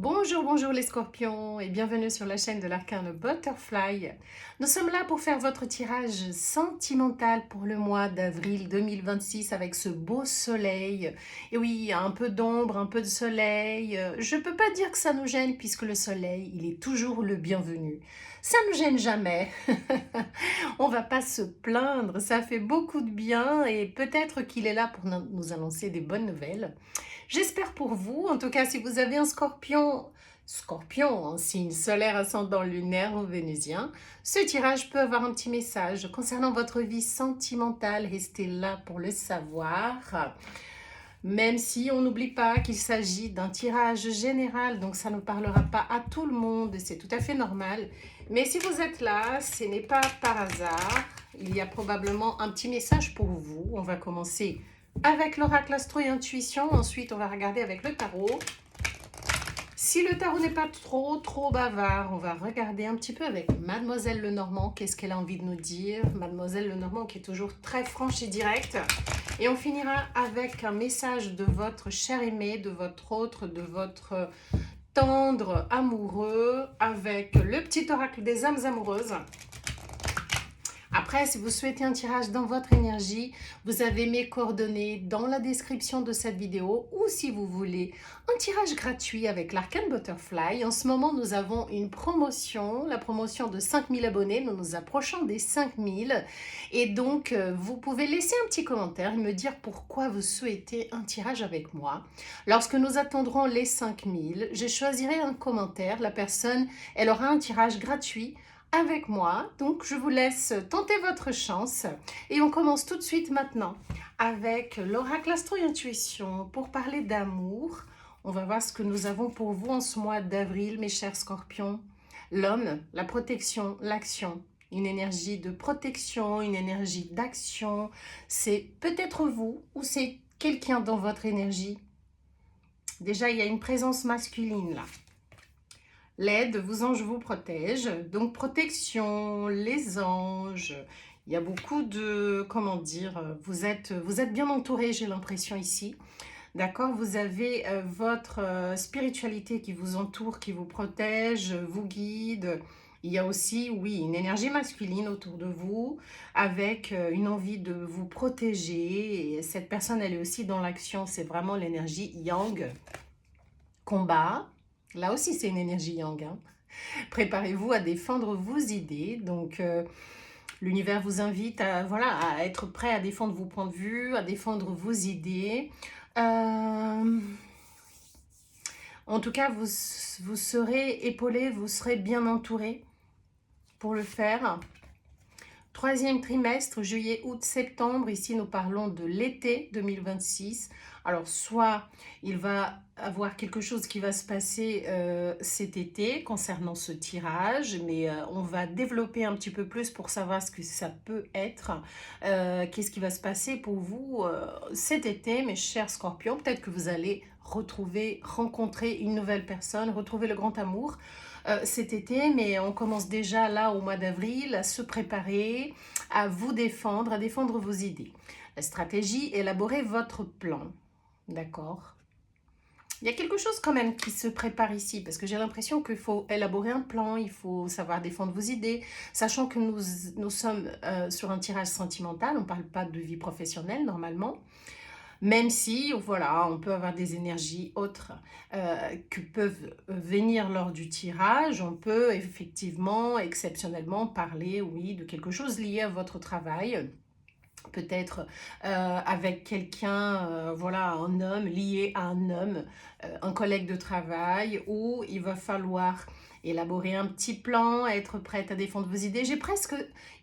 Bonjour, bonjour les scorpions et bienvenue sur la chaîne de l'arcane Butterfly. Nous sommes là pour faire votre tirage sentimental pour le mois d'avril 2026 avec ce beau soleil. Et oui, un peu d'ombre, un peu de soleil. Je ne peux pas dire que ça nous gêne puisque le soleil, il est toujours le bienvenu. Ça ne nous gêne jamais. On va pas se plaindre, ça fait beaucoup de bien et peut-être qu'il est là pour nous annoncer des bonnes nouvelles. J'espère pour vous, en tout cas si vous avez un scorpion en signe solaire ascendant lunaire ou vénusien, ce tirage peut avoir un petit message concernant votre vie sentimentale. Restez là pour le savoir. Même si on n'oublie pas qu'il s'agit d'un tirage général, donc ça ne parlera pas à tout le monde, c'est tout à fait normal. Mais si vous êtes là, ce n'est pas par hasard. Il y a probablement un petit message pour vous. On va commencer avec l'oracle astro et intuition. Ensuite, on va regarder avec le tarot. Si le tarot n'est pas trop bavard, on va regarder un petit peu avec Mademoiselle Lenormand. Qu'est-ce qu'elle a envie de nous dire? Mademoiselle Lenormand qui est toujours très franche et directe. Et on finira avec un message de votre cher aimé, de votre autre, de votre tendre amoureux avec le petit oracle des âmes amoureuses. Après, si vous souhaitez un tirage dans votre énergie, vous avez mes coordonnées dans la description de cette vidéo ou si vous voulez un tirage gratuit avec l'Arcane Butterfly. En ce moment, nous avons une promotion, la promotion de 5000 abonnés. Nous nous approchons des 5000 et donc vous pouvez laisser un petit commentaire et me dire pourquoi vous souhaitez un tirage avec moi. Lorsque nous attendrons les 5000, je choisirai un commentaire. La personne, elle aura un tirage gratuit avec moi. Donc, je vous laisse tenter votre chance. Et on commence tout de suite maintenant avec l'oracle Astro et Intuition pour parler d'amour. On va voir ce que nous avons pour vous en ce mois d'avril, mes chers scorpions. L'homme, la protection, l'action. Une énergie de protection, une énergie d'action. C'est peut-être vous ou c'est quelqu'un dans votre énergie. Déjà, il y a une présence masculine là. L'aide, vos anges vous protègent. Donc, protection, les anges. Il y a beaucoup de, comment dire, vous êtes bien entouré, j'ai l'impression ici. D'accord, vous avez votre spiritualité qui vous entoure, qui vous protège, vous guide. Il y a aussi, oui, une énergie masculine autour de vous avec une envie de vous protéger. Et cette personne, elle est aussi dans l'action. C'est vraiment l'énergie yang, combat. Là aussi, c'est une énergie yang. Hein. Préparez-vous à défendre vos idées. Donc, l'univers vous invite à, voilà, à être prêt à défendre vos points de vue, à défendre vos idées. En tout cas, vous serez épaulé, vous serez bien entouré pour le faire. Troisième trimestre, juillet, août, septembre. Ici, nous parlons de l'été 2026. Alors, soit il va avoir quelque chose qui va se passer cet été concernant ce tirage, mais on va développer un petit peu plus pour savoir ce que ça peut être. Qu'est-ce qui va se passer pour vous cet été, mes chers scorpions? Peut-être que vous allez rencontrer une nouvelle personne, retrouver le grand amour. Cet été, mais on commence déjà là au mois d'avril à se préparer, à vous défendre, à défendre vos idées. La stratégie, élaborer votre plan. D'accord? Il y a quelque chose quand même qui se prépare ici, parce que j'ai l'impression qu'il faut élaborer un plan, il faut savoir défendre vos idées, sachant que nous sommes sur un tirage sentimental, on ne parle pas de vie professionnelle normalement. Même si, voilà, on peut avoir des énergies autres que peuvent venir lors du tirage, on peut effectivement, exceptionnellement, parler, oui, de quelque chose lié à votre travail. Peut-être avec quelqu'un, voilà, un homme, lié à un homme, un collègue de travail, où il va falloir élaborer un petit plan, être prête à défendre vos idées. J'ai presque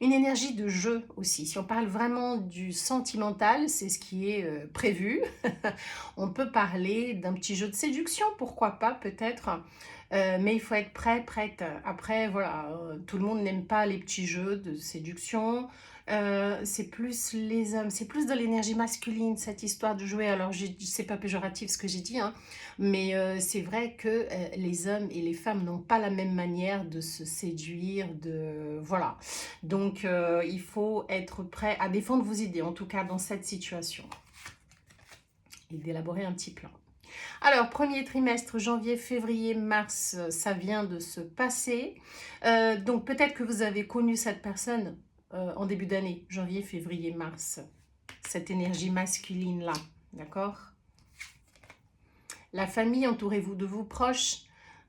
une énergie de jeu aussi. Si on parle vraiment du sentimental, c'est ce qui est prévu. On peut parler d'un petit jeu de séduction, pourquoi pas, peut-être. Mais il faut être prête. Après, voilà, tout le monde n'aime pas les petits jeux de séduction. C'est plus les hommes, c'est plus de l'énergie masculine, cette histoire de jouer. Alors, c'est pas péjoratif ce que j'ai dit, hein, mais c'est vrai que les hommes et les femmes n'ont pas la même manière de se séduire, voilà. Donc, il faut être prêt à défendre vos idées, en tout cas dans cette situation, et d'élaborer un petit plan. Alors, premier trimestre, janvier, février, mars, ça vient de se passer. Donc, peut-être que vous avez connu cette personne en début d'année, janvier, février, mars. Cette énergie masculine-là, d'accord? La famille, entourez-vous de vos proches.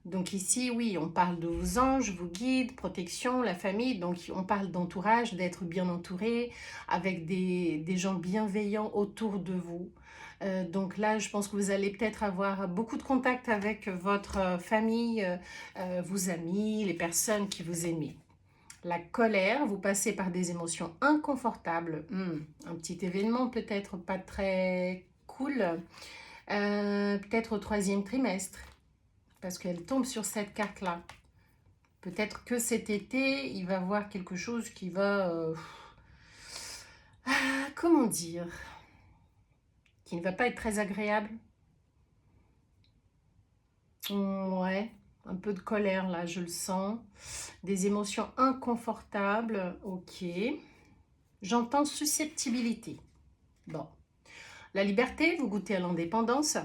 Donc ici, oui, on parle de vos anges, vos guides, protection, la famille. Donc on parle d'entourage, d'être bien entouré, avec des gens bienveillants autour de vous. Donc là, je pense que vous allez peut-être avoir beaucoup de contacts avec votre famille, vos amis, les personnes qui vous aiment. La colère, vous passez par des émotions inconfortables. Un petit événement peut-être pas très cool. Peut-être au troisième trimestre, parce qu'elle tombe sur cette carte-là. Peut-être que cet été, il va y avoir quelque chose qui va... comment dire? Qui ne va pas être très agréable. Ouais, un peu de colère là, je le sens. Des émotions inconfortables, ok. J'entends susceptibilité. Bon. La liberté, vous goûtez à l'indépendance.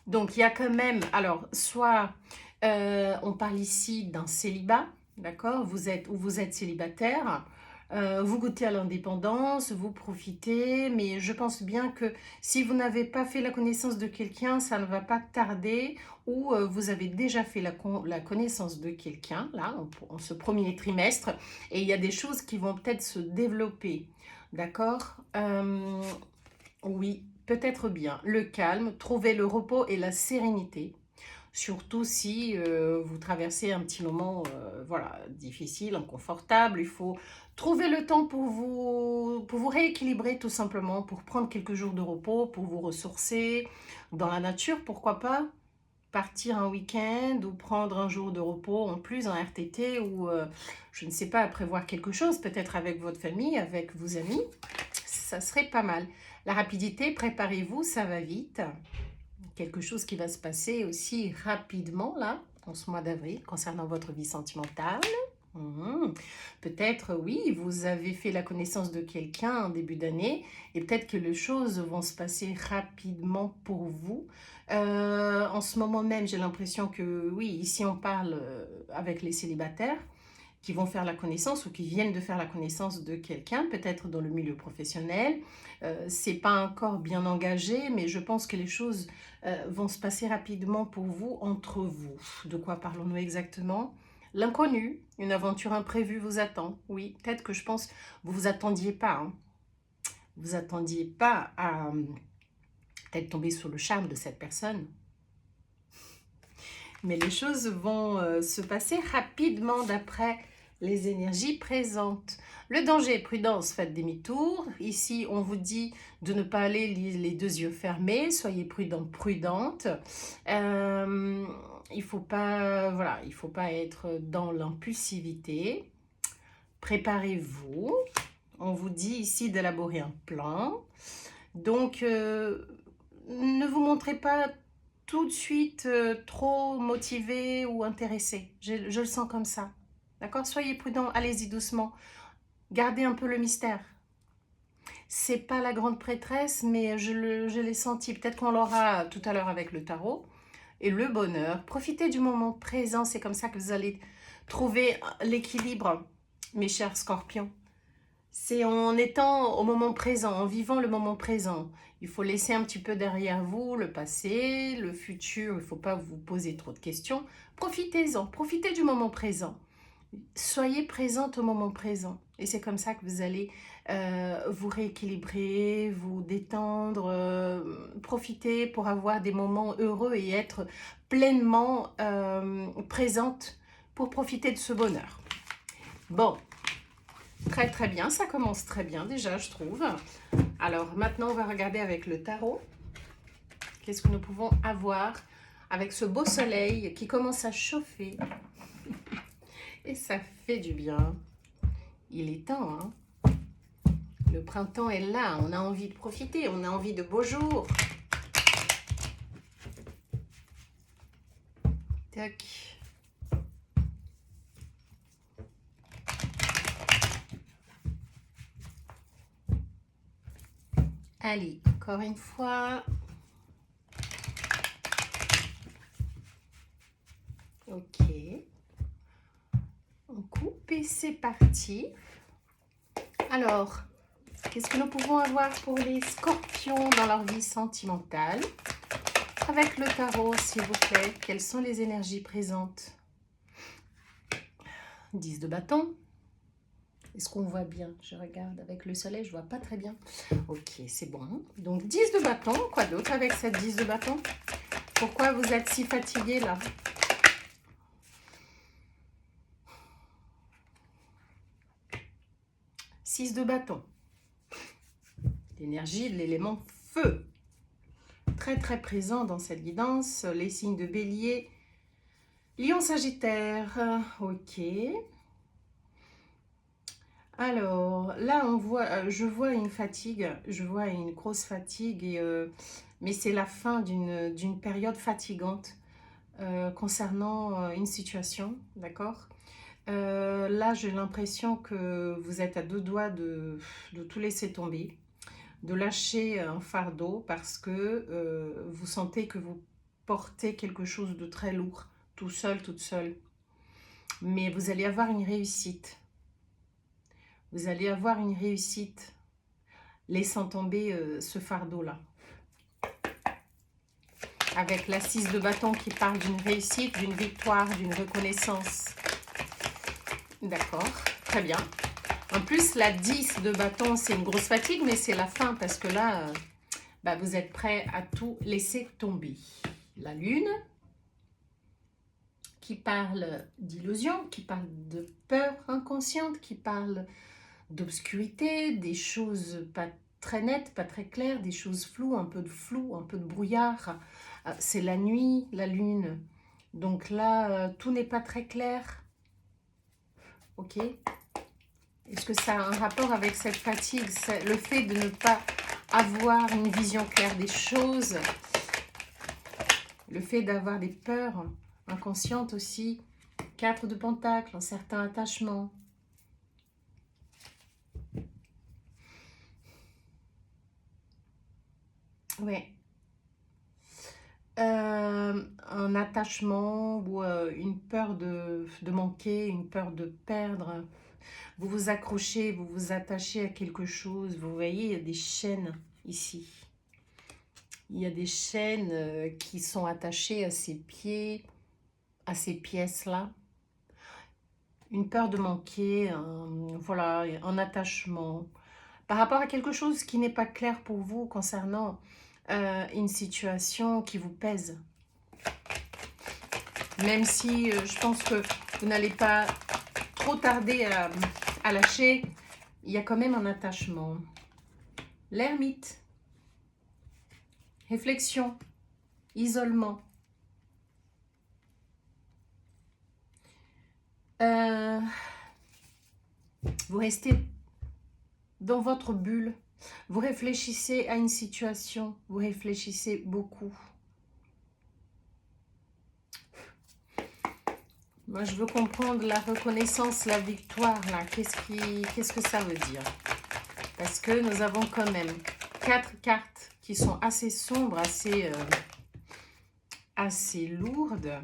Donc, il y a quand même, alors, soit on parle ici d'un célibat, d'accord, vous êtes célibataire, vous goûtez à l'indépendance, vous profitez, mais je pense bien que si vous n'avez pas fait la connaissance de quelqu'un, ça ne va pas tarder, ou vous avez déjà fait la connaissance de quelqu'un, là, en ce premier trimestre, et il y a des choses qui vont peut-être se développer, d'accord. Oui, peut-être bien. Le calme, trouver le repos et la sérénité. Surtout si vous traversez un petit moment voilà, difficile, inconfortable. Il faut trouver le temps pour vous rééquilibrer tout simplement, pour prendre quelques jours de repos, pour vous ressourcer dans la nature, pourquoi pas. Partir un week-end ou prendre un jour de repos en plus, un RTT ou je ne sais pas, prévoir quelque chose, peut-être avec votre famille, avec vos amis. Ça serait pas mal. La rapidité, préparez-vous, ça va vite. Quelque chose qui va se passer aussi rapidement, là, en ce mois d'avril, concernant votre vie sentimentale. Peut-être, oui, vous avez fait la connaissance de quelqu'un en début d'année et peut-être que les choses vont se passer rapidement pour vous. En ce moment même, j'ai l'impression que, oui, ici on parle avec les célibataires qui vont faire la connaissance ou qui viennent de faire la connaissance de quelqu'un, peut-être dans le milieu professionnel. C'est pas encore bien engagé, mais je pense que les choses vont se passer rapidement pour vous, entre vous. De quoi parlons-nous exactement? L'inconnu, une aventure imprévue vous attend. Oui, peut-être que je pense vous vous attendiez pas. Hein. Vous attendiez pas à peut-être tomber sous le charme de cette personne. Mais les choses vont se passer rapidement d'après les énergies présentes. Le danger, prudence, faites demi-tour. Ici, on vous dit de ne pas aller les deux yeux fermés. Soyez prudent, prudente. Il faut pas, voilà, il faut pas être dans l'impulsivité. Préparez-vous. On vous dit ici d'élaborer un plan. Donc, ne vous montrez pas tout de suite trop motivé ou intéressé. Je le sens comme ça. D'accord? Soyez prudent, allez-y doucement. Gardez un peu le mystère. C'est pas la grande prêtresse, mais je l'ai senti. Peut-être qu'on l'aura tout à l'heure avec le tarot. Et le bonheur. Profitez du moment présent. C'est comme ça que vous allez trouver l'équilibre, mes chers scorpions. C'est en étant au moment présent, en vivant le moment présent. Il faut laisser un petit peu derrière vous le passé, le futur. Il ne faut pas vous poser trop de questions. Profitez-en, profitez du moment présent. Soyez présente au moment présent. Et c'est comme ça que vous allez vous rééquilibrer, vous détendre, profiter pour avoir des moments heureux et être pleinement présente pour profiter de ce bonheur. Bon, très très bien, ça commence très bien déjà, je trouve. Alors maintenant, on va regarder avec le tarot. Qu'est-ce que nous pouvons avoir avec ce beau soleil qui commence à chauffer. Et ça fait du bien. Il est temps, hein? Le printemps est là, on a envie de profiter, on a envie de beaux jours. Tac. Allez, encore une fois. Ok. On coupe et c'est parti. Alors, qu'est-ce que nous pouvons avoir pour les scorpions dans leur vie sentimentale? Avec le tarot, s'il vous plaît, quelles sont les énergies présentes? 10 de bâton. Est-ce qu'on voit bien? Je regarde avec le soleil, je vois pas très bien. Ok, c'est bon. Donc 10 de bâton. Quoi d'autre avec cette 10 de bâton? Pourquoi vous êtes si fatigué là? Six de bâton. L'énergie de l'élément feu. Très très présent dans cette guidance. Les signes de bélier. Lion, Sagittaire. Ok. Alors, là, on voit, je vois une fatigue, je vois une grosse fatigue, mais c'est la fin d'une période fatigante concernant une situation, d'accord? Là, j'ai l'impression que vous êtes à deux doigts de tout laisser tomber, de lâcher un fardeau parce que vous sentez que vous portez quelque chose de très lourd, tout seul, toute seule. Mais vous allez avoir une réussite. Vous allez avoir une réussite, laissant tomber ce fardeau-là. Avec la 6 de bâton qui parle d'une réussite, d'une victoire, d'une reconnaissance. D'accord, très bien. En plus, la 10 de bâton, c'est une grosse fatigue, mais c'est la fin parce que là, vous êtes prêt à tout laisser tomber. La lune, qui parle d'illusion, qui parle de peur inconsciente, qui parle d'obscurité, des choses pas très nettes, pas très claires, des choses floues, un peu de flou, un peu de brouillard. C'est la nuit, la lune. Donc là, tout n'est pas très clair. Ok. Est-ce que ça a un rapport avec cette fatigue? Le fait de ne pas avoir une vision claire des choses. Le fait d'avoir des peurs inconscientes aussi. 4 de Pentacle, un certain attachement. Ouais. Un attachement ou une peur de manquer, une peur de perdre. Vous vous accrochez, vous vous attachez à quelque chose. Vous voyez, il y a des chaînes ici. Il y a des chaînes qui sont attachées à ces pieds, à ces pièces-là. Une peur de manquer, voilà, un attachement. Par rapport à quelque chose qui n'est pas clair pour vous concernant une situation qui vous pèse. Même si je pense que vous n'allez pas trop tarder à lâcher, il y a quand même un attachement. L'ermite. Réflexion. Isolement. Vous restez dans votre bulle. Vous réfléchissez à une situation. Vous réfléchissez beaucoup. Moi, je veux comprendre la reconnaissance, la victoire, là. Qu'est-ce que ça veut dire? Parce que nous avons quand même 4 cartes qui sont assez sombres, assez lourdes.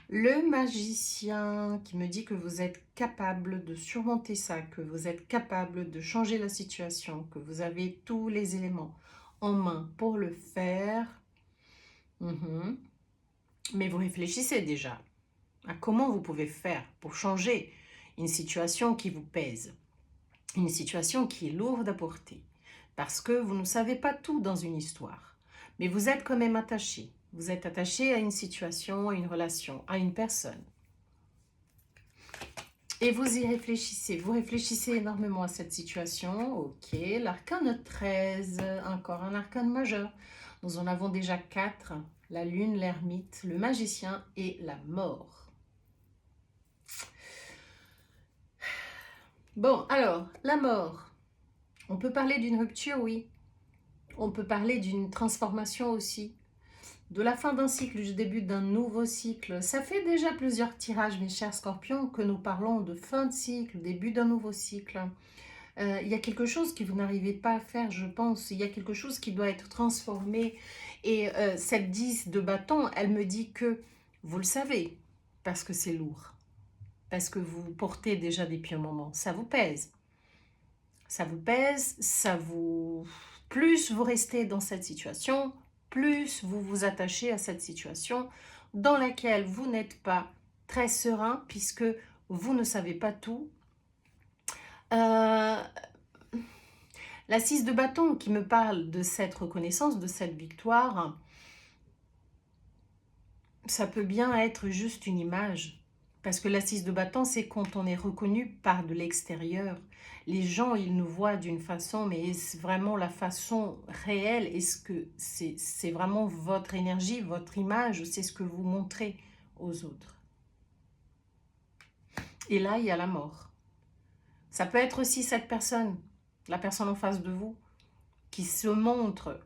Le magicien qui me dit que vous êtes capable de surmonter ça, que vous êtes capable de changer la situation, que vous avez tous les éléments en main pour le faire. Mais vous réfléchissez déjà à comment vous pouvez faire pour changer une situation qui vous pèse, une situation qui est lourde à porter, parce que vous ne savez pas tout dans une histoire, mais vous êtes quand même attaché. Vous êtes attaché à une situation, à une relation, à une personne. Et vous y réfléchissez. Vous réfléchissez énormément à cette situation. Ok, l'arcane 13, encore un arcane majeur. Nous en avons déjà 4. La lune, l'ermite, le magicien et la mort. Bon, alors, la mort. On peut parler d'une rupture, oui. On peut parler d'une transformation aussi. De la fin d'un cycle, du début d'un nouveau cycle. Ça fait déjà plusieurs tirages, mes chers scorpions, que nous parlons de fin de cycle, début d'un nouveau cycle. Il y a quelque chose que vous n'arrivez pas à faire, je pense. Il y a quelque chose qui doit être transformé. Et cette 10 de bâton, elle me dit que vous le savez. parce que c'est lourd. Parce que vous portez déjà depuis un moment. Ça vous pèse. Ça vous pèse, ça vous... Plus vous restez dans cette situation, plus vous vous attachez à cette situation dans laquelle vous n'êtes pas très serein puisque vous ne savez pas tout. La 6 de bâton qui me parle de cette reconnaissance, de cette victoire, ça peut bien être juste une image. Parce que la 6 de bâton, c'est quand on est reconnu par de l'extérieur. Les gens, ils nous voient d'une façon, mais est-ce vraiment la façon réelle? Est-ce que c'est vraiment votre énergie, votre image, ou c'est ce que vous montrez aux autres? Et là, il y a la mort. Ça peut être aussi cette personne, la personne en face de vous, qui se montre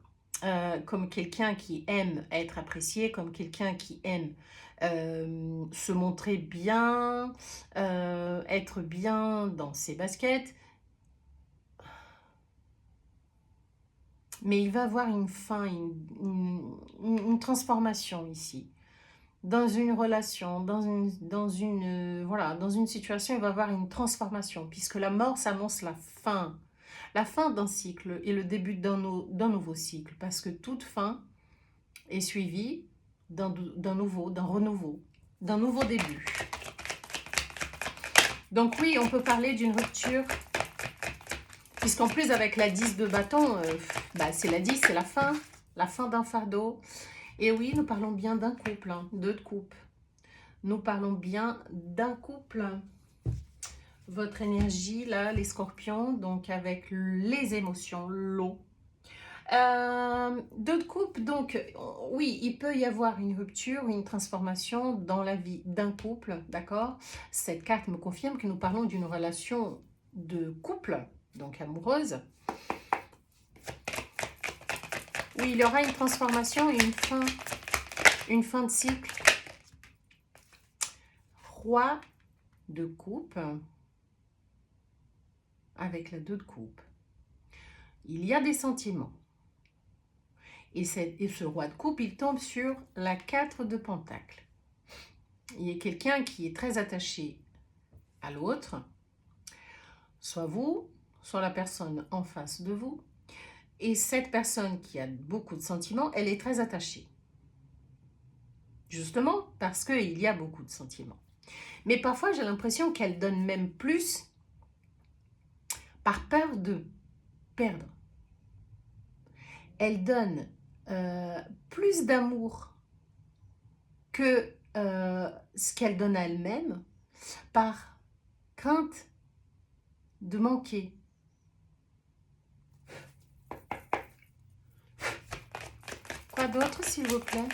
comme quelqu'un qui aime être apprécié, comme quelqu'un qui aime se montrer bien, être bien dans ses baskets. Mais il va avoir une fin, une transformation ici. Dans une relation, voilà, dans une situation, il va avoir une transformation. Puisque la mort s'annonce la fin. La fin d'un cycle et le début d'un nouveau cycle. Parce que toute fin est suivie d'un renouveau, d'un nouveau début. Donc oui, on peut parler d'une rupture. Puisqu'en plus, avec la 10 de bâton, c'est la 10, c'est la fin d'un fardeau. Et oui, nous parlons bien d'un couple, hein, de couple. Nous parlons bien d'un couple. Votre énergie, là, les scorpions, donc avec les émotions, l'eau. Deux couple, donc oui, il peut y avoir une rupture, une transformation dans la vie d'un couple, d'accord? Cette carte me confirme que nous parlons d'une relation de couple, donc amoureuse. Oui, il y aura une transformation et une fin de cycle. Roi de coupe avec la 2 de coupe. Il y a des sentiments. Et ce roi de coupe, il tombe sur la 4 de pentacle. Il y a quelqu'un qui est très attaché à l'autre, soit vous, soit la personne en face de vous. Et cette personne qui a beaucoup de sentiments, elle est très attachée. Justement parce qu'il y a beaucoup de sentiments. Mais parfois, j'ai l'impression qu'elle donne même plus par peur de perdre. Elle donne plus d'amour que ce qu'elle donne à elle-même par crainte de manquer. Quoi d'autre, s'il vous plaît?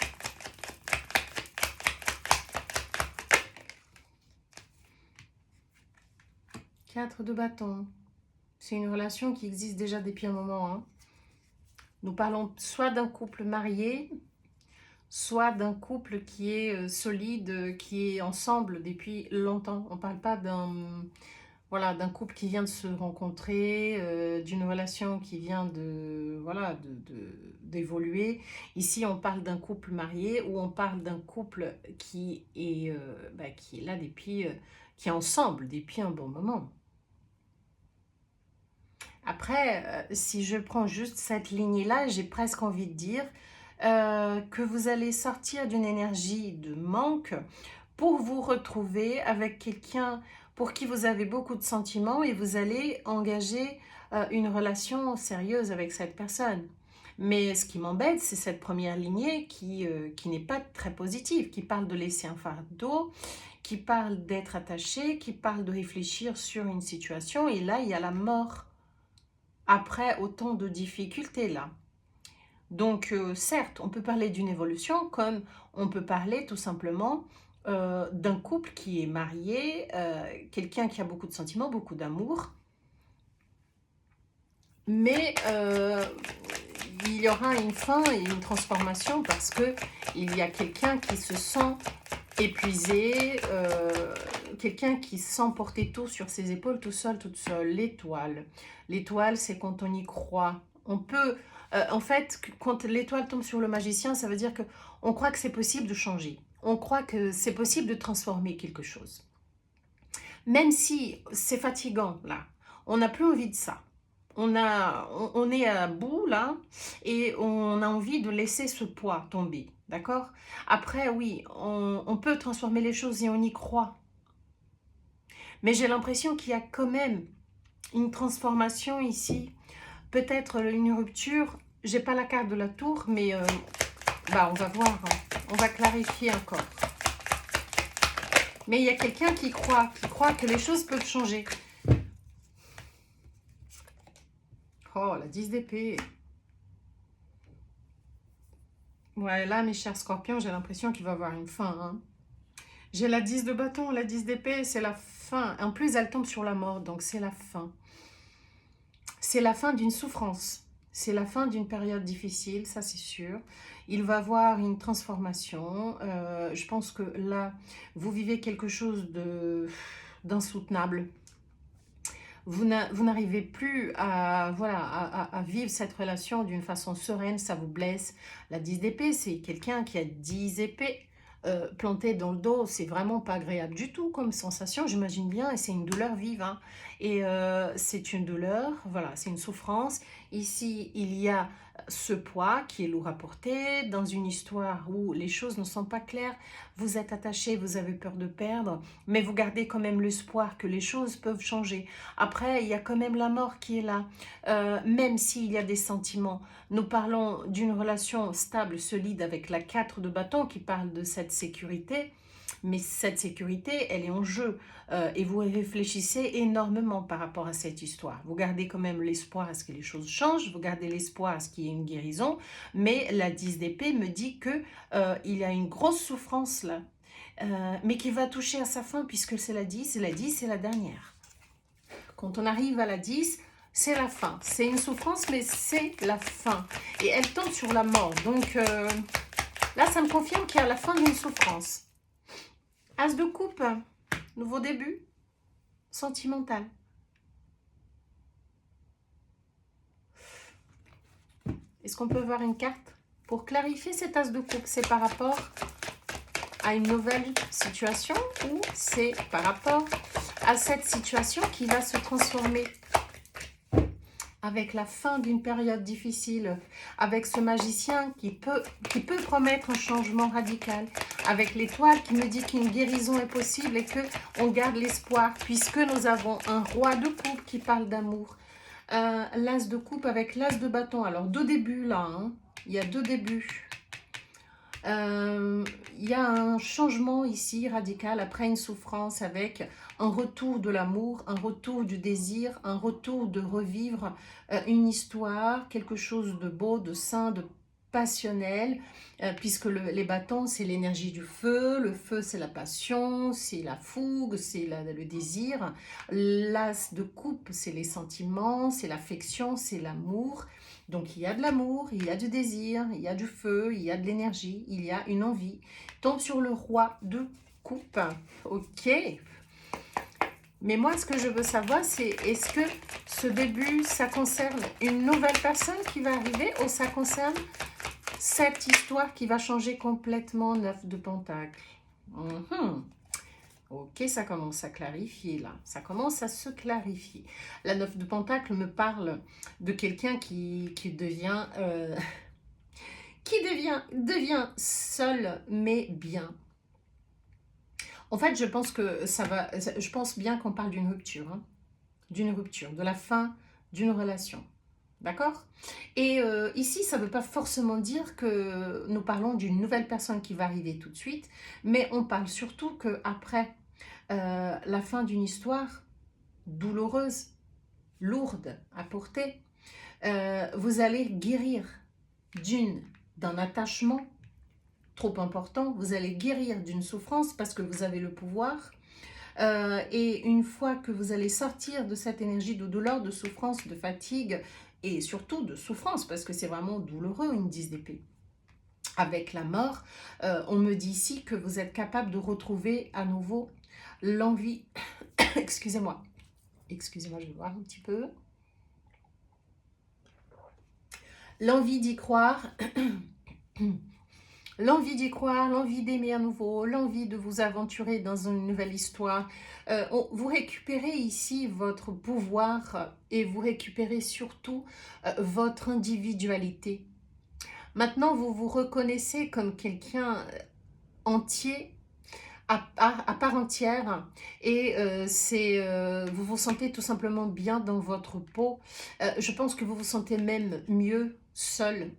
Quatre de bâton. C'est une relation qui existe déjà depuis un moment. Hein. Nous parlons soit d'un couple marié, soit d'un couple qui est solide, qui est ensemble depuis longtemps. On ne parle pas d'un couple qui vient de se rencontrer, d'une relation qui vient d'évoluer. Ici, on parle d'un couple marié ou on parle d'un couple qui est là qui est ensemble depuis un bon moment. Après, si je prends juste cette lignée-là, j'ai presque envie de dire que vous allez sortir d'une énergie de manque pour vous retrouver avec quelqu'un pour qui vous avez beaucoup de sentiments et vous allez engager une relation sérieuse avec cette personne. Mais ce qui m'embête, c'est cette première lignée qui n'est pas très positive, qui parle de laisser un fardeau, qui parle d'être attaché, qui parle de réfléchir sur une situation. Et là, il y a la mort après autant de difficultés là. Donc certes, on peut parler d'une évolution comme on peut parler tout simplement d'un couple qui est marié, quelqu'un qui a beaucoup de sentiments, beaucoup d'amour. Mais il y aura une fin et une transformation parce qu'il y a quelqu'un qui se sent épuisé, quelqu'un qui sent porter tout sur ses épaules, tout seul, toute seule. L'étoile. L'étoile, c'est quand on y croit. On peut... en fait, quand l'étoile tombe sur le magicien, ça veut dire qu'on croit que c'est possible de changer. on croit que c'est possible de transformer quelque chose. Même si c'est fatigant, là, on n'a plus envie de ça. On est à bout, là, et on a envie de laisser ce poids tomber, d'accord? Après, oui, on peut transformer les choses et on y croit. Mais j'ai l'impression qu'il y a quand même une transformation ici. Peut-être une rupture. J'ai pas la carte de la tour, mais bah, on va voir. Hein. On va clarifier encore. Mais il y a quelqu'un qui croit que les choses peuvent changer. Oh, la 10 d'épée. Ouais, là, mes chers scorpions, j'ai l'impression qu'il va y avoir une fin. Hein. J'ai la 10 de bâton, la 10 d'épée, c'est la fin. En plus, elle tombe sur la mort, donc c'est la fin. C'est la fin d'une souffrance. C'est la fin d'une période difficile, ça c'est sûr. Il va y avoir une transformation. Je pense que là, vous vivez quelque chose d'insoutenable. Vous n'arrivez plus à, voilà, à vivre cette relation d'une façon sereine, ça vous blesse. La 10 d'épée, c'est quelqu'un qui a 10 épées plantées dans le dos. C'est vraiment pas agréable du tout comme sensation, j'imagine bien, et c'est une douleur vive. Hein. Et c'est une douleur, voilà, c'est une souffrance. Ici, il y a ce poids qui est lourd à porter dans une histoire où les choses ne sont pas claires. Vous êtes attaché, vous avez peur de perdre, mais vous gardez quand même l'espoir que les choses peuvent changer. Après, il y a quand même la mort qui est là. Même s'il y a des sentiments, nous parlons d'une relation stable, solide avec la 4 de bâton qui parle de cette sécurité. Mais cette sécurité, elle est en jeu. Et vous réfléchissez énormément par rapport à cette histoire. Vous gardez quand même l'espoir à ce que les choses changent. Vous gardez l'espoir à ce qu'il y ait une guérison. Mais la 10 d'épée me dit que il y a une grosse souffrance là. Mais qui va toucher à sa fin puisque c'est la 10. Et la 10, c'est la dernière. Quand on arrive à la 10, c'est la fin. C'est une souffrance, mais c'est la fin. Et elle tombe sur la mort. Donc là, ça me confirme qu'il y a la fin d'une souffrance. As de coupe, nouveau début, sentimental. Est-ce qu'on peut voir une carte? Pour clarifier cet as de coupe, c'est par rapport à une nouvelle situation ou c'est par rapport à cette situation qui va se transformer avec la fin d'une période difficile, avec ce magicien qui peut promettre un changement radical, avec l'étoile qui me dit qu'une guérison est possible et qu'on garde l'espoir, puisque nous avons un roi de coupe qui parle d'amour, l'as de coupe avec l'as de bâton. Alors, deux débuts là, hein. Il y a deux débuts. Il y a un changement ici radical après une souffrance avec un retour de l'amour, un retour du désir, un retour de revivre une histoire, quelque chose de beau, de sain, de passionnel, puisque les bâtons c'est l'énergie du feu, le feu c'est la passion, c'est la fougue, c'est le désir, l'as de coupe c'est les sentiments, c'est l'affection, c'est l'amour. Donc il y a de l'amour, il y a du désir, il y a du feu, il y a de l'énergie, il y a une envie. Tombe sur le roi de coupe. Ok. Mais moi, ce que je veux savoir, c'est est-ce que ce début, ça concerne une nouvelle personne qui va arriver ou ça concerne cette histoire qui va changer complètement 9 de Pentacle. Ok, ça commence à clarifier là. Ça commence à se clarifier. La 9 de Pentacle me parle de quelqu'un qui devient... devient seul mais bien. En fait, je pense que je pense bien qu'on parle d'une rupture. Hein, d'une rupture, de la fin d'une relation. D'accord? Et ici, ça ne veut pas forcément dire que nous parlons d'une nouvelle personne qui va arriver tout de suite, mais on parle surtout qu'après la fin d'une histoire douloureuse, lourde à porter, vous allez guérir d'un attachement trop important, vous allez guérir d'une souffrance parce que vous avez le pouvoir. Et une fois que vous allez sortir de cette énergie de douleur, de souffrance, de fatigue et surtout de souffrance, parce que c'est vraiment douloureux une 10 d'épée. Avec la mort, on me dit ici que vous êtes capable de retrouver à nouveau l'envie, excusez-moi, je vais voir un petit peu. L'envie d'y croire, L'envie d'y croire, l'envie d'aimer à nouveau, l'envie de vous aventurer dans une nouvelle histoire. Vous récupérez ici votre pouvoir et vous récupérez surtout votre individualité. Maintenant, vous vous reconnaissez comme quelqu'un entier, à part entière, et vous vous sentez tout simplement bien dans votre peau. Je pense que vous vous sentez même mieux seul.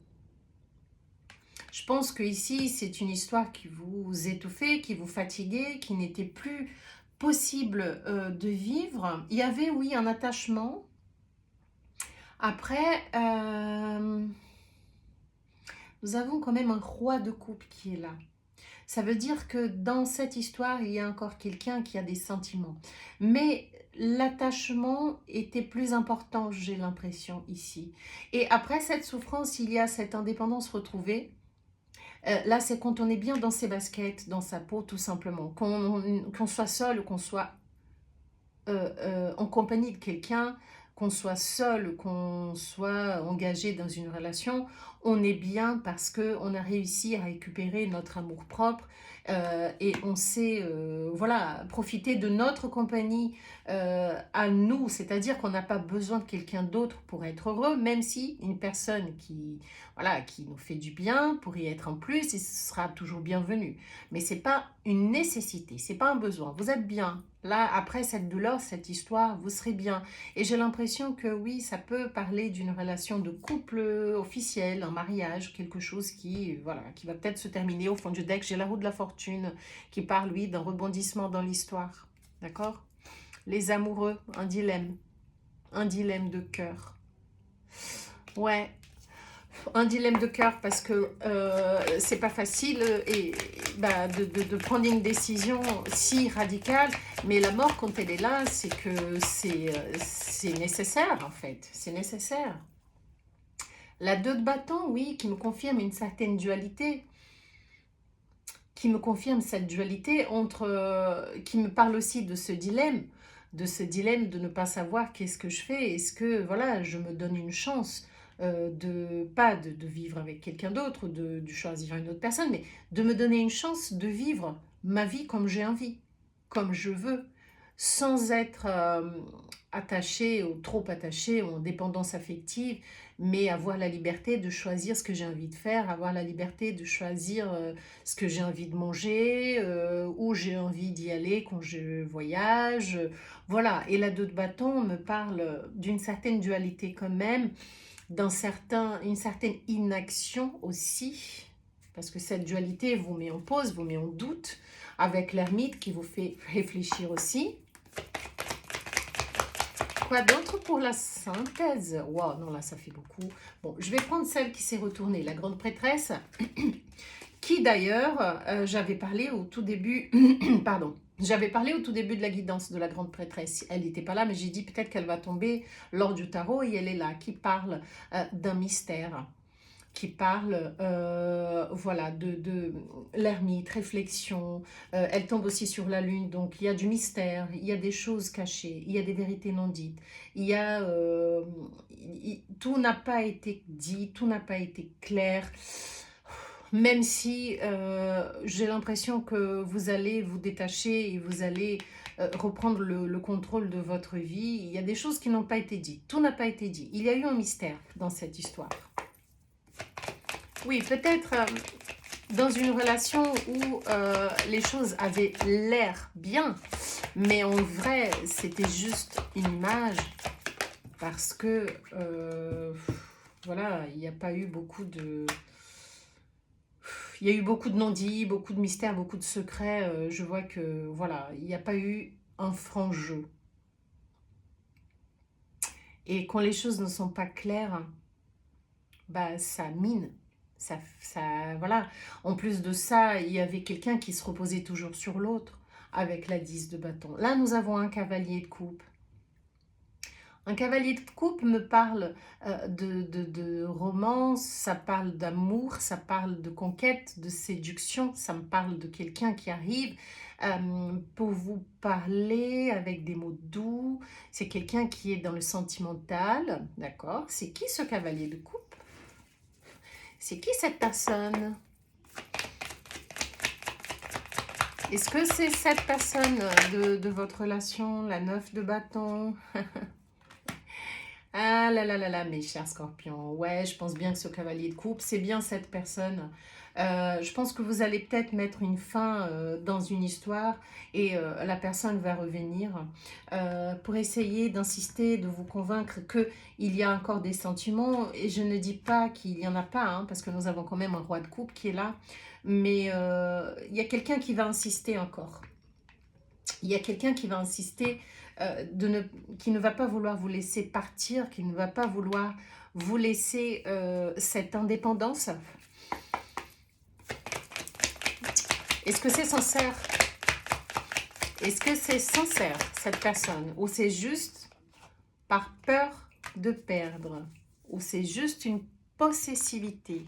Je pense que ici c'est une histoire qui vous étouffait, qui vous fatiguait, qui n'était plus possible de vivre. Il y avait, oui, un attachement. Après, nous avons quand même un roi de coupe qui est là. Ça veut dire que dans cette histoire, il y a encore quelqu'un qui a des sentiments. Mais l'attachement était plus important, j'ai l'impression, ici. Et après cette souffrance, il y a cette indépendance retrouvée. Là, c'est quand on est bien dans ses baskets, dans sa peau, tout simplement. Qu'on soit seul ou qu'on soit en compagnie de quelqu'un, qu'on soit seul, qu'on soit engagé dans une relation, on est bien parce qu'on a réussi à récupérer notre amour-propre et on sait voilà, profiter de notre compagnie à nous, c'est-à-dire qu'on n'a pas besoin de quelqu'un d'autre pour être heureux, même si une personne voilà, qui nous fait du bien pour y être en plus, et ce sera toujours bienvenu. Mais ce n'est pas une nécessité, ce n'est pas un besoin. Vous êtes bien. Là, après cette douleur, cette histoire, vous serez bien. Et j'ai l'impression que oui, ça peut parler d'une relation de couple officielle, un mariage, quelque chose qui, voilà, qui va peut-être se terminer. Au fond du deck, j'ai la roue de la fortune qui parle, oui, d'un rebondissement dans l'histoire. D'accord? Les amoureux, un dilemme de cœur. Ouais, un dilemme de cœur parce que c'est pas facile et de prendre une décision si radicale, mais la mort quand elle est là, c'est que c'est nécessaire en fait, c'est nécessaire. La 2 de bâton, oui, qui me confirme une certaine dualité, qui me confirme cette dualité entre, qui me parle aussi de ce dilemme de ne pas savoir qu'est-ce que je fais, est-ce que voilà, je me donne une chance pas de vivre avec quelqu'un d'autre, de choisir une autre personne, mais de me donner une chance de vivre ma vie comme j'ai envie, comme je veux, sans être attachée ou trop attachée ou en dépendance affective, mais avoir la liberté de choisir ce que j'ai envie de faire, avoir la liberté de choisir ce que j'ai envie de manger, où j'ai envie d'y aller quand je voyage. Voilà, et la 2 de bâton me parle d'une certaine dualité quand même, une certaine inaction aussi, parce que cette dualité vous met en pause, vous met en doute, avec l'ermite qui vous fait réfléchir aussi. Quoi d'autre pour la synthèse? Waouh, non, là, ça fait beaucoup. Bon, je vais prendre celle qui s'est retournée, la grande prêtresse, qui d'ailleurs, j'avais parlé au tout début, pardon, j'avais parlé au tout début de la guidance de la grande prêtresse. Elle n'était pas là, mais j'ai dit peut-être qu'elle va tomber lors du tarot, et elle est là, qui parle d'un mystère, qui parle voilà, de l'ermite, réflexion. Elle tombe aussi sur la lune, donc il y a du mystère, il y a des choses cachées, il y a des vérités non dites, il y a, tout n'a pas été dit, tout n'a pas été clair, même si j'ai l'impression que vous allez vous détacher et vous allez reprendre le contrôle de votre vie. Il y a des choses qui n'ont pas été dites, tout n'a pas été dit, il y a eu un mystère dans cette histoire. Oui, peut-être dans une relation où les choses avaient l'air bien, mais en vrai, c'était juste une image parce que, voilà, il n'y a pas eu beaucoup de... Il y a eu beaucoup de non-dits, beaucoup de mystères, beaucoup de secrets. Je vois que, voilà, il n'y a pas eu un franc jeu. Et quand les choses ne sont pas claires, bah, ça mine. Voilà. En plus de ça, il y avait quelqu'un qui se reposait toujours sur l'autre avec la 10 de bâton. Là, nous avons un cavalier de coupe. Un cavalier de coupe me parle de romance, ça parle d'amour, ça parle de conquête, de séduction, ça me parle de quelqu'un qui arrive pour vous parler avec des mots doux. C'est quelqu'un qui est dans le sentimental, d'accord? C'est qui ce cavalier de coupe? C'est qui cette personne? Est-ce que c'est cette personne de votre relation, la 9 de bâton? Ah là là là là, mes chers scorpions. Ouais, je pense bien que ce cavalier de coupe, c'est bien cette personne. Je pense que vous allez peut-être mettre une fin dans une histoire et la personne va revenir pour essayer d'insister, de vous convaincre qu'il y a encore des sentiments. Et je ne dis pas qu'il n'y en a pas, hein, parce que nous avons quand même un roi de coupe qui est là. Mais il y a quelqu'un qui va insister encore. Il y a quelqu'un qui va insister, qui ne va pas vouloir vous laisser partir, qui ne va pas vouloir vous laisser cette indépendance. Est-ce que c'est sincère? Est-ce que c'est sincère, cette personne? Ou c'est juste par peur de perdre? Ou c'est juste une possessivité?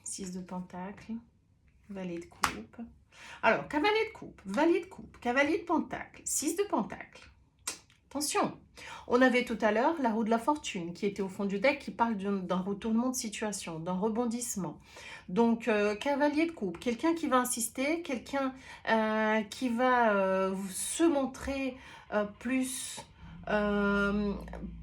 6 de pentacle, valet de coupe. Alors, cavalier de coupe, valet de coupe, cavalier de pentacle, 6 de pentacle. Attention, on avait tout à l'heure la roue de la fortune qui était au fond du deck, qui parle d'un retournement de situation, d'un rebondissement. Donc, cavalier de coupe, quelqu'un qui va insister, quelqu'un qui va se montrer plus,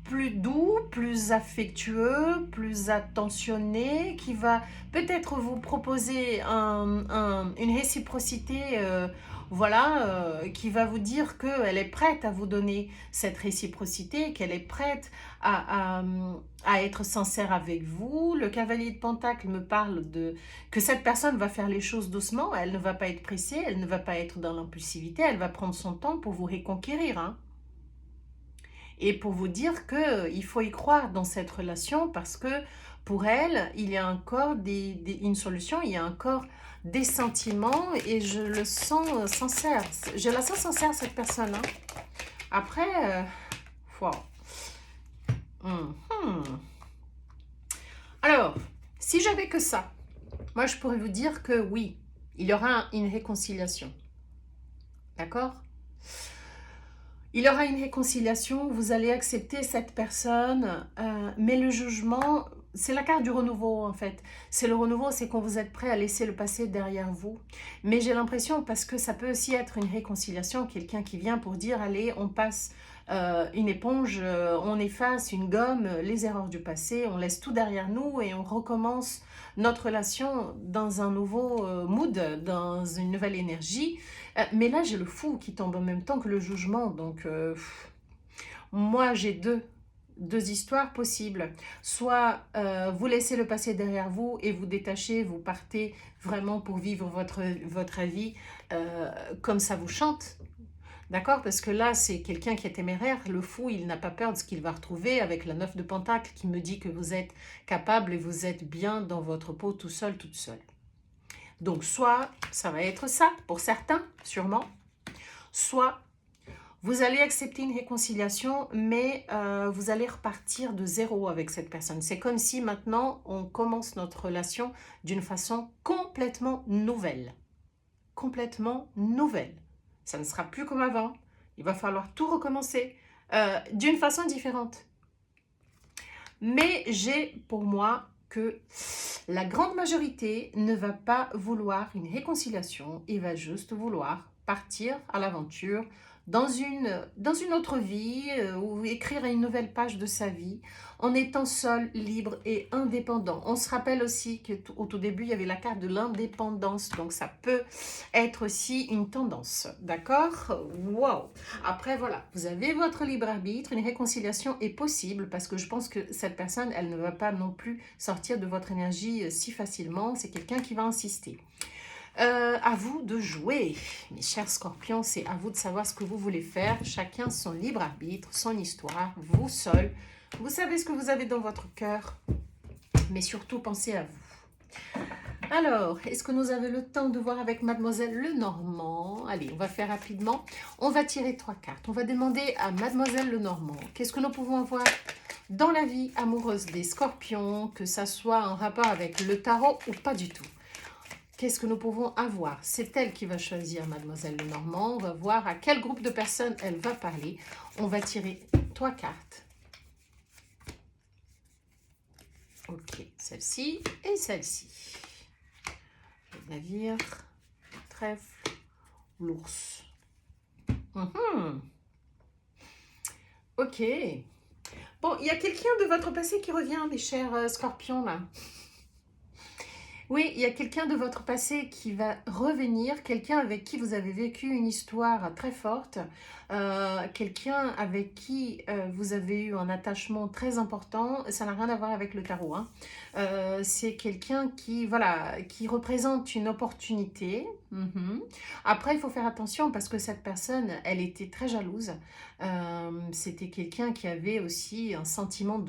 plus doux, plus affectueux, plus attentionné, qui va peut-être vous proposer une réciprocité voilà, qui va vous dire qu'elle est prête à vous donner cette réciprocité, qu'elle est prête à être sincère avec vous. Le cavalier de pentacle me parle de que cette personne va faire les choses doucement, elle ne va pas être pressée, elle ne va pas être dans l'impulsivité, elle va prendre son temps pour vous reconquérir, hein. Et pour vous dire qu'il faut y croire dans cette relation parce que pour elle, il y a encore une solution, il y a encore des sentiments et je le sens sincère. Je la sens sincère, cette personne, hein. Après, wow. Alors, si j'avais que ça, moi je pourrais vous dire que oui, il y aura une réconciliation. D'accord ? Il y aura une réconciliation, vous allez accepter cette personne, mais le jugement, c'est la carte du renouveau en fait. C'est le renouveau, c'est quand vous êtes prêt à laisser le passé derrière vous. Mais j'ai l'impression, parce que ça peut aussi être une réconciliation, quelqu'un qui vient pour dire, allez, on passe une éponge, on efface une gomme, les erreurs du passé, on laisse tout derrière nous et on recommence notre relation dans un nouveau mood, dans une nouvelle énergie. Mais là, j'ai le fou qui tombe en même temps que le jugement. Donc, moi, j'ai deux histoires possibles. Soit vous laissez le passé derrière vous et vous détachez, vous partez vraiment pour vivre votre vie comme ça vous chante. D'accord? Parce que là, c'est quelqu'un qui est téméraire. Le fou, il n'a pas peur de ce qu'il va retrouver avec la 9 de pentacle qui me dit que vous êtes capable et vous êtes bien dans votre peau tout seul, toute seule. Donc, soit ça va être ça, pour certains, sûrement. Soit vous allez accepter une réconciliation, mais vous allez repartir de zéro avec cette personne. C'est comme si maintenant, on commence notre relation d'une façon complètement nouvelle. Complètement nouvelle. Ça ne sera plus comme avant. Il va falloir tout recommencer d'une façon différente. Mais j'ai pour moi que la grande majorité ne va pas vouloir une réconciliation et va juste vouloir partir à l'aventure dans une autre vie ou écrire une nouvelle page de sa vie en étant seul, libre et indépendant. On se rappelle aussi qu'au tout début, il y avait la carte de l'indépendance, donc ça peut être aussi une tendance, d'accord? Wow! Après, voilà, vous avez votre libre arbitre, une réconciliation est possible parce que je pense que cette personne, elle ne va pas non plus sortir de votre énergie si facilement, c'est quelqu'un qui va insister. À vous de jouer, mes chers scorpions, c'est à vous de savoir ce que vous voulez faire. Chacun son libre arbitre, son histoire, vous seul. Vous savez ce que vous avez dans votre cœur, mais surtout pensez à vous. Alors, est-ce que nous avons le temps de voir avec Mademoiselle Lenormand? Allez, on va faire rapidement. On va tirer 3 cartes. On va demander à Mademoiselle Lenormand, qu'est-ce que nous pouvons avoir dans la vie amoureuse des scorpions, que ça soit en rapport avec le tarot ou pas du tout? Qu'est-ce que nous pouvons avoir? C'est elle qui va choisir Mademoiselle Lenormand. On va voir à quel groupe de personnes elle va parler. On va tirer 3 cartes. Ok, celle-ci et celle-ci. Navire, trèfle, l'ours. Mhm. Ok. Bon, il y a quelqu'un de votre passé qui revient, mes chers scorpions, là. Oui, il y a quelqu'un de votre passé qui va revenir, quelqu'un avec qui vous avez vécu une histoire très forte, quelqu'un avec qui vous avez eu un attachement très important. Ça n'a rien à voir avec le tarot, hein. C'est quelqu'un qui, voilà, qui représente une opportunité. Mhm. Après, il faut faire attention parce que cette personne, elle était très jalouse. C'était quelqu'un qui avait aussi un sentiment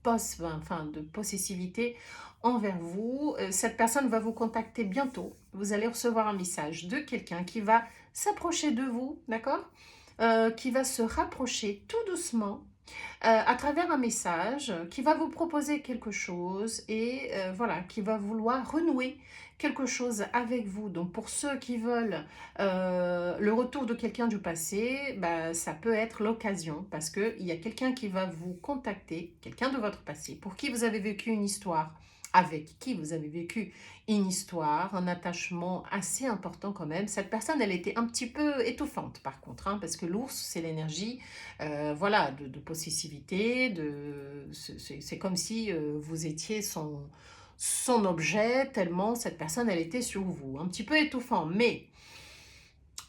enfin, de possessivité envers vous. Cette personne va vous contacter bientôt. Vous allez recevoir un message de quelqu'un qui va s'approcher de vous, d'accord? Qui va se rapprocher tout doucement à travers un message, qui va vous proposer quelque chose et voilà, qui va vouloir renouer quelque chose avec vous. Donc pour ceux qui veulent le retour de quelqu'un du passé, bah, ça peut être l'occasion parce qu'il y a quelqu'un qui va vous contacter, quelqu'un de votre passé, pour qui vous avez vécu une histoire, avec qui vous avez vécu une histoire, un attachement assez important quand même. Cette personne, elle était un petit peu étouffante par contre, hein, parce que l'ours, c'est l'énergie voilà, de possessivité, c'est comme si vous étiez son objet, tellement cette personne, elle était sur vous. Un petit peu étouffant, mais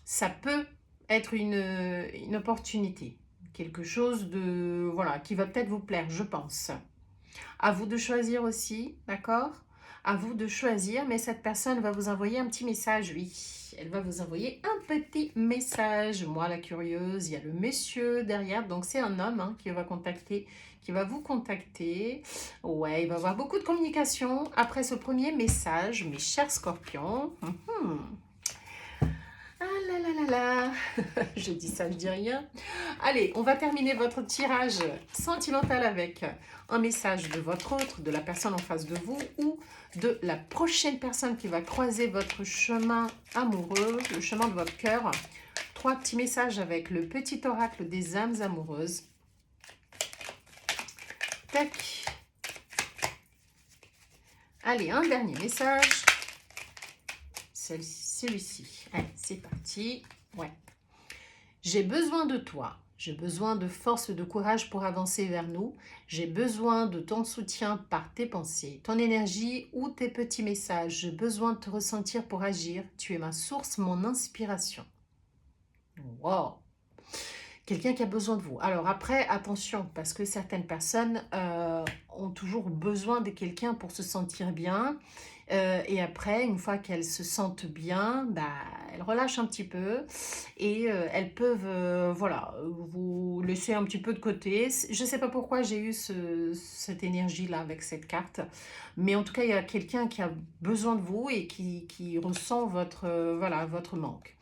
ça peut être une opportunité. Quelque chose de, voilà, qui va peut-être vous plaire, je pense. À vous de choisir aussi, d'accord? À vous de choisir, mais cette personne va vous envoyer un petit message, oui. Elle va vous envoyer un petit message. Moi, la curieuse, il y a le monsieur derrière, donc c'est un homme hein, qui va vous contacter. Ouais, il va y avoir beaucoup de communication après ce premier message, mes chers scorpions. Ah là là là là, je dis ça, je dis rien. Allez, on va terminer votre tirage sentimental avec un message de votre autre, de la personne en face de vous ou de la prochaine personne qui va croiser votre chemin amoureux, le chemin de votre cœur. 3 petits messages avec le petit oracle des âmes amoureuses. Tac. Allez, un dernier message. Celui-ci. Allez, c'est parti. Ouais. J'ai besoin de toi. J'ai besoin de force et de courage pour avancer vers nous. J'ai besoin de ton soutien par tes pensées, ton énergie ou tes petits messages. J'ai besoin de te ressentir pour agir. Tu es ma source, mon inspiration. Wow! Quelqu'un qui a besoin de vous. Alors après, attention, parce que certaines personnes ont toujours besoin de quelqu'un pour se sentir bien. Et après, une fois qu'elles se sentent bien, bah, elles relâchent un petit peu et elles peuvent voilà, vous laisser un petit peu de côté. Je ne sais pas pourquoi j'ai eu cette énergie-là avec cette carte, mais en tout cas, il y a quelqu'un qui a besoin de vous et qui ressent votre, voilà, votre manque.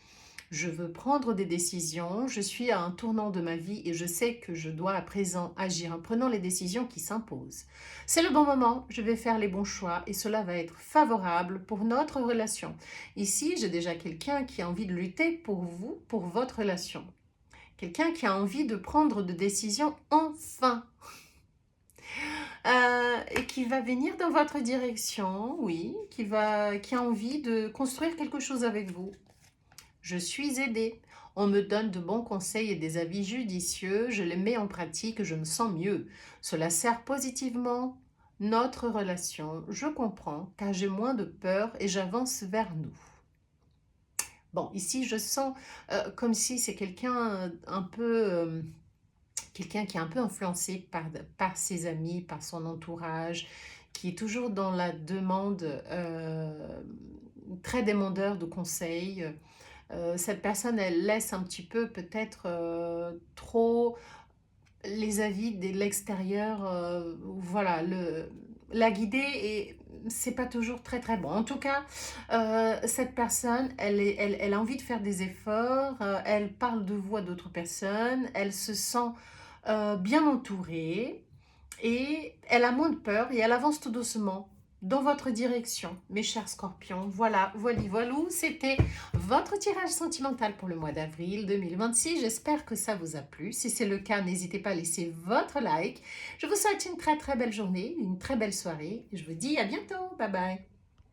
Je veux prendre des décisions, je suis à un tournant de ma vie et je sais que je dois à présent agir en prenant les décisions qui s'imposent. C'est le bon moment, je vais faire les bons choix et cela va être favorable pour notre relation. Ici, j'ai déjà quelqu'un qui a envie de lutter pour vous, pour votre relation. Quelqu'un qui a envie de prendre des décisions enfin. Et qui va venir dans votre direction, oui, qui a envie de construire quelque chose avec vous. Je suis aidée. On me donne de bons conseils et des avis judicieux. Je les mets en pratique, je me sens mieux. Cela sert positivement notre relation. Je comprends car j'ai moins de peur et j'avance vers nous. Bon, ici, je sens comme si c'est quelqu'un un peu... quelqu'un qui est un peu influencé par ses amis, par son entourage, qui est toujours dans la demande, très demandeur de conseils. Cette personne, elle laisse un petit peu peut-être trop les avis de l'extérieur, voilà, la guider et c'est pas toujours très très bon. En tout cas, cette personne, elle a envie de faire des efforts, elle parle de vous à d'autres personnes, elle se sent bien entourée et elle a moins de peur et elle avance tout doucement dans votre direction, mes chers scorpions. Voilà, voilou, c'était votre tirage sentimental pour le mois d'avril 2026. J'espère que ça vous a plu. Si c'est le cas, n'hésitez pas à laisser votre like. Je vous souhaite une très très belle journée, une très belle soirée. Je vous dis à bientôt. Bye bye.